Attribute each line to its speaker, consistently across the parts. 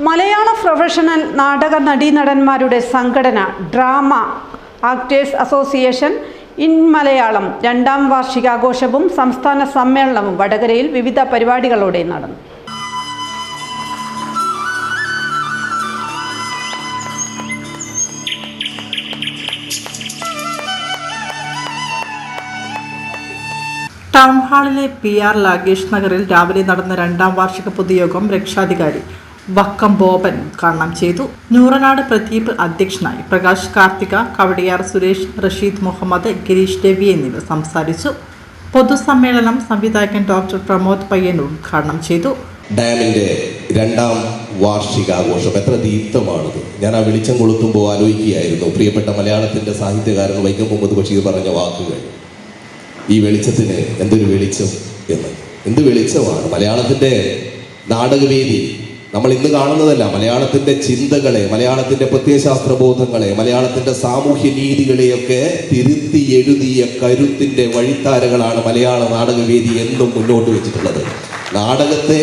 Speaker 1: മലയാള professional നാടക നടീനടന്മാരുടെ സംഘടന drama actors association in Malayalam രണ്ടാം വാർഷികാഘോഷവും സംസ്ഥാന സമ്മേളനവും വടകരയിൽ വിവിധ പരിപാടികളോടെ നടന്നു.
Speaker 2: ടൗൺ ഹാളിലെ PR ലാഗേഷ് നഗറിൽ രാവിലെ നടന്ന രണ്ടാം വാർഷിക പൊതുയോഗം രക്ഷാധികാരി വക്കം ബോബൻ ഉദ്ഘാടനം ചെയ്തു. നൂറനാട് പ്രദീപ് അധ്യക്ഷനായി. പ്രകാശ് കാർത്തിക, കവടിയാർ സുരേഷ്, റഷീദ് മുഹമ്മദ്, ഗിരീഷ് രവി എന്നിവർ സംസാരിച്ചു. പൊതുസമ്മേളനം സംവിധായകൻ ഡോക്ടർ പ്രമോദ് പയ്യന്നൂർ ഉദ്ഘാടനം ചെയ്തു.
Speaker 3: ഡാമിന്റെ രണ്ടാം വാർഷികാഘോഷം എത്ര ദീപ്തമാണത്. ഞാൻ ആ വെളിച്ചം കൊളുത്തുമ്പോൾ ആലോചിക്കുകയായിരുന്നു പ്രിയപ്പെട്ട മലയാളത്തിന്റെ സാഹിത്യകാരൻ വൈക്കം മുഹമ്മദ് ബഷീർ പറഞ്ഞ വാക്കുകൾ. ഈ വെളിച്ചത്തിന് എന്തൊരു വെളിച്ചം എന്ന്. എന്ത് വെളിച്ചമാണ് മലയാളത്തിൻ്റെ നാടകവേദി. നമ്മൾ ഇന്ന് കാണുന്നതല്ല, മലയാളത്തിൻ്റെ ചിന്തകളെ, മലയാളത്തിൻ്റെ പ്രത്യയശാസ്ത്രബോധങ്ങളെ, മലയാളത്തിൻ്റെ സാമൂഹ്യ നീതികളെയൊക്കെ തിരുത്തി എഴുതിയ കരുത്തിൻ്റെ വഴിത്താരകളാണ് മലയാള നാടകവേദി എന്നും മുന്നോട്ട് വെച്ചിട്ടുള്ളത്. നാടകത്തെ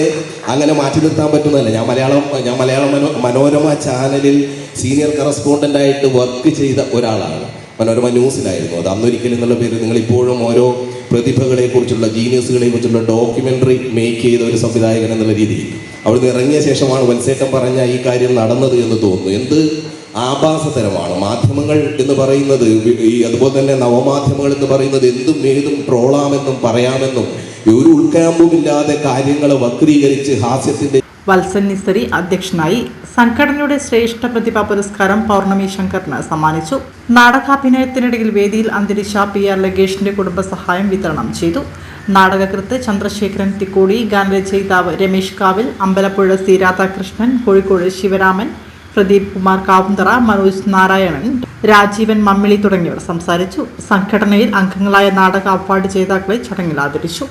Speaker 3: അങ്ങനെ മാറ്റി നിർത്താൻ പറ്റുന്നതല്ല. ഞാൻ മലയാള മനോരമ ചാനലിൽ സീനിയർ കറസ്പോണ്ടൻ്റായിട്ട് വർക്ക് ചെയ്ത ഒരാളാണ്. മനോരമ ന്യൂസിലായിരുന്നു അത്. അന്നൊരിക്കൽ എന്നുള്ള പേര് നിങ്ങൾ ഇപ്പോഴും ഓരോ പ്രതിഭകളെ കുറിച്ചുള്ള, ജീനിയസുകളെ കുറിച്ചുള്ള ഡോക്യുമെൻ്ററി മേക്ക് ചെയ്ത ഒരു സംവിധായകൻ എന്നുള്ള രീതിയിൽ അവിടുന്ന് ഇറങ്ങിയ ശേഷമാണ് വത്സേട്ടൻ പറഞ്ഞ ഈ കാര്യം നടന്നത് എന്ന് തോന്നുന്നു. എന്ത് ആഭാസതരമാണ് മാധ്യമങ്ങൾ എന്ന് പറയുന്നത്. അതുപോലെ തന്നെ നവമാധ്യമങ്ങൾ എന്ന് പറയുന്നത് എന്തും ഏതും ട്രോളാമെന്നും പറയാമെന്നും ഒരു ഉൾക്കാമ്പുമില്ലാതെ കാര്യങ്ങളെ വക്രീകരിച്ച് ഹാസ്യത്തിന്റെ.
Speaker 2: വത്സൻ നിസരി അധ്യക്ഷനായി. സംഘടനയുടെ ശ്രേഷ്ഠ പ്രതിഭാ പുരസ്കാരം പൗർണമി ശങ്കറിന് സമ്മാനിച്ചു. നാടകാഭിനയത്തിനിടയിൽ വേദിയിൽ അന്തരിച്ച PR ലഗേഷിന്റെ കുടുംബസഹായം വിതരണം ചെയ്തു. നാടകകൃത്ത് ചന്ദ്രശേഖരൻ തിക്കോടി, ഗാനരചയിതാവ് രമേശ് കാവിൽ, അമ്പലപ്പുഴ C രാധാകൃഷ്ണൻ, കോഴിക്കോട് ശിവരാമൻ, പ്രദീപ് കുമാർ കാവുന്തറ, മനോജ് നാരായണൻ, രാജീവൻ മമ്മിളി തുടങ്ങിയവർ സംസാരിച്ചു. സംഘടനയിൽ അംഗങ്ങളായ നാടക അവാർഡ് ജേതാക്കളെ ചടങ്ങിൽ ആദരിച്ചു.